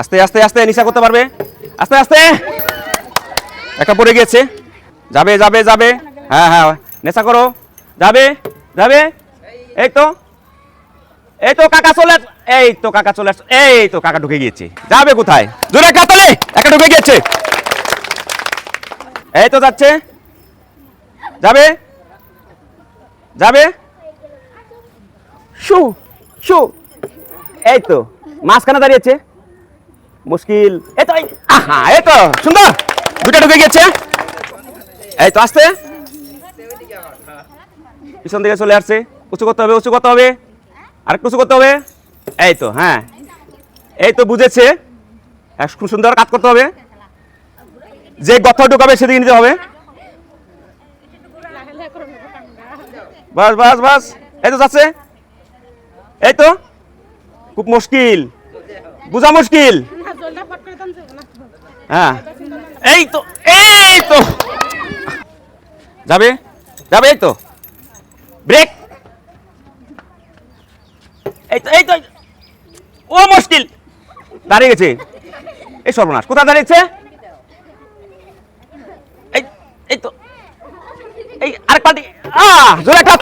আস্তে আস্তে আস্তে নিশা করতে পারবে, আস্তে আস্তে। একটা পড়ে গিয়েছে, যাবে যাবে যাবে, হ্যাঁ হ্যাঁ নেশা করো, যাবে যাবে। এই তো এই তো কাকা চলে, এই তো কাকা চলে, এই তো কাকা ঢুকে গিয়েছে, যাবে কোথায়? জোরে একটা তালি, একটা ঢুকে গিয়েছে, এই তো যাচ্ছে, যাবে যাবে, শু শু, এই তো মাঝখানে দাঁড়িয়েছে, মুশকিল। এই তো আহা, এই তো সুন্দর, দুটা ঢুকে গেছে। এই তো আসতে, পিছন দিকে চলে আসছে, উঁচু করতে হবে, উঁচু করতে হবে, আরেকটু উঁচু করতে হবে। এই তো হ্যাঁ, এই তো বুঝেছে, খুব সুন্দর কাজ করতে হবে, যে গর্ত ঢুকাবে সেদিকে নিতে হবে। বাস বাস বাস, এই তো যাচ্ছে, এই তো খুব মুশকিল, বুঝা মুশকিল। হ্যাঁ এই তো, এই তো যাবে যাবে, এই তো ব্রেক, এই তো এই তো, ও মুশকিল, দাঁড়িয়ে গেছে, এই সর্বনাশ, কোথায় দাঁড়িয়েছে? এই এই তো, এই আরেক পাল্টি, জোরে একটা